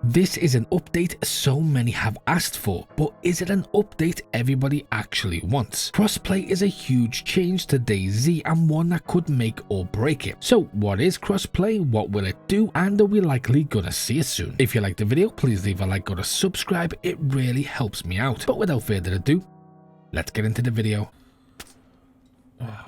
This is an update so many have asked for, but is it an update everybody actually wants? Crossplay is a huge change to DayZ and one that could make or break it. So what is crossplay, what will it do, and are we likely gonna see it soon? If you liked the video, please leave a like or a subscribe, it really helps me out. But without further ado, let's get into the video. Oh,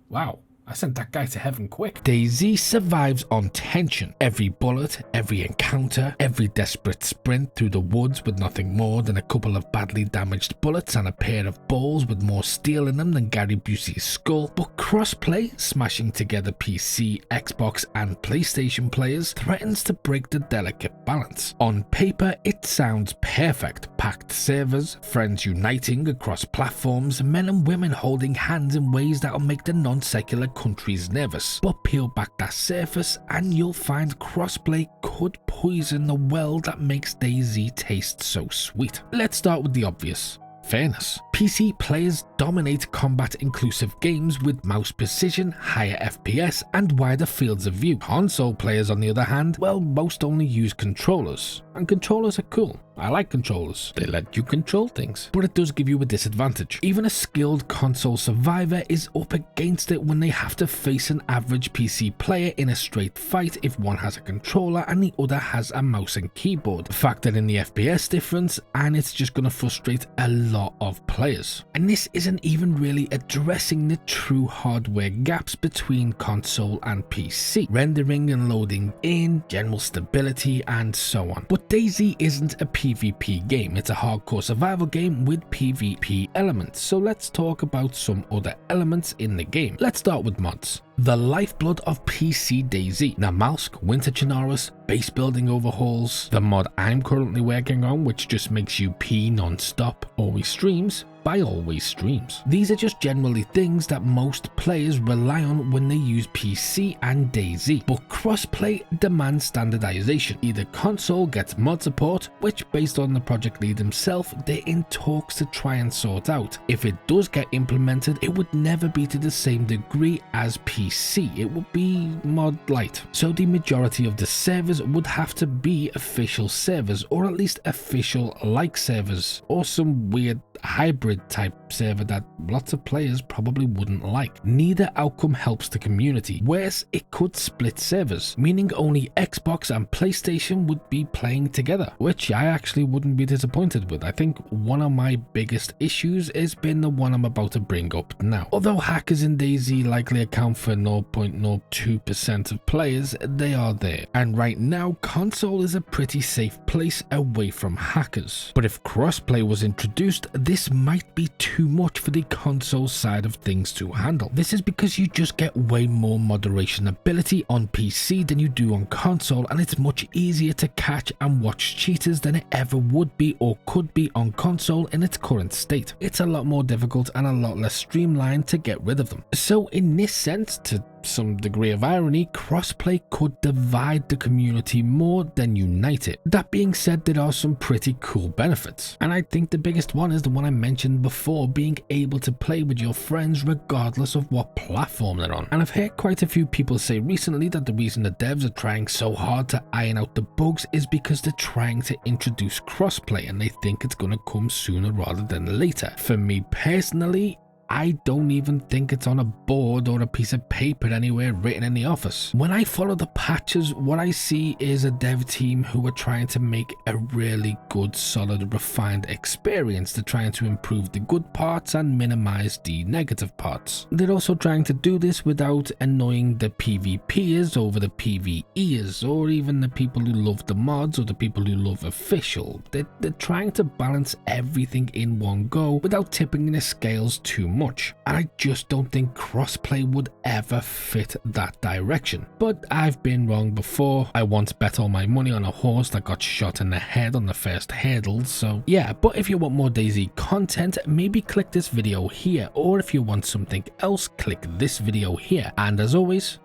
wow. I sent that guy to heaven quick. DayZ survives on tension. Every bullet, every encounter, every desperate sprint through the woods with nothing more than a couple of badly damaged bullets and a pair of balls with more steel in them than Gary Busey's skull. But crossplay, smashing together PC, Xbox and PlayStation players, threatens to break the delicate balance. On paper, it sounds perfect. Packed servers, friends uniting across platforms, men and women holding hands in ways that'll make the non-secular countries nervous. But peel back that surface and you'll find crossplay could poison the well that makes DayZ taste so sweet. Let's start with the obvious. Fairness. PC players dominate combat-inclusive games with mouse precision, higher FPS, and wider fields of view. Console players, on the other hand, well, most only use controllers. And controllers are cool. I like controllers. They let you control things. But it does give you a disadvantage. Even a skilled console survivor is up against it when they have to face an average PC player in a straight fight if one has a controller and the other has a mouse and keyboard. Factor in the FPS difference and it's just going to frustrate a lot of players. And this isn't even really addressing the true hardware gaps between console and PC. Rendering and loading in, general stability and so on. But DayZ isn't a PvP game, it's a hardcore survival game with PvP elements, so let's talk about some other elements in the game. Let's start with mods. The lifeblood of PC DayZ, Namalsk, Winter Chernarus, base building overhauls, the mod I'm currently working on which just makes you pee non-stop, always streams, by always streams. These are just generally things that most players rely on when they use PC and DayZ, but crossplay demands standardization. Either console gets mod support, which based on the project lead himself, they're in talks to try and sort out. If it does get implemented, it would never be to the same degree as PC, it would be mod light. So the majority of the servers would have to be official servers, or at least official like servers, or some weird hybrid type server that lots of players probably wouldn't like. Neither outcome helps the community. Worse, it could split servers, meaning only Xbox and PlayStation would be playing together, which I actually wouldn't be disappointed with. I think one of my biggest issues has been the one I'm about to bring up now. Although hackers in DayZ likely account for 0.02% of players, they are there. And right now, console is a pretty safe place away from hackers. But if crossplay was introduced, this might be too much for the console side of things to handle. This is because you just get way more moderation ability on PC than you do on console, and it's much easier to catch and watch cheaters than it ever would be or could be on console in its current state. It's a lot more difficult and a lot less streamlined to get rid of them. So in this sense, to some degree of irony, crossplay could divide the community more than unite it. That being said, there are some pretty cool benefits, and I think the biggest one is the one I mentioned before, being able to play with your friends regardless of what platform they're on. And I've heard quite a few people say recently that the reason the devs are trying so hard to iron out the bugs is because they're trying to introduce crossplay and they think it's going to come sooner rather than later. For me personally, I don't even think it's on a board or a piece of paper anywhere written in the office. When I follow the patches, what I see is a dev team who are trying to make a really good, solid, refined experience. They're trying to improve the good parts and minimize the negative parts. They're also trying to do this without annoying the PvPers over the PvEers, or even the people who love the mods or the people who love official. They're trying to balance everything in one go without tipping the scales too much. And I just don't think crossplay would ever fit that direction. But I've been wrong before. I once bet all my money on a horse that got shot in the head on the first hurdle, so yeah. But if you want more DayZ content, maybe click this video here, or if you want something else, click this video here. And as always,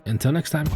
until next time.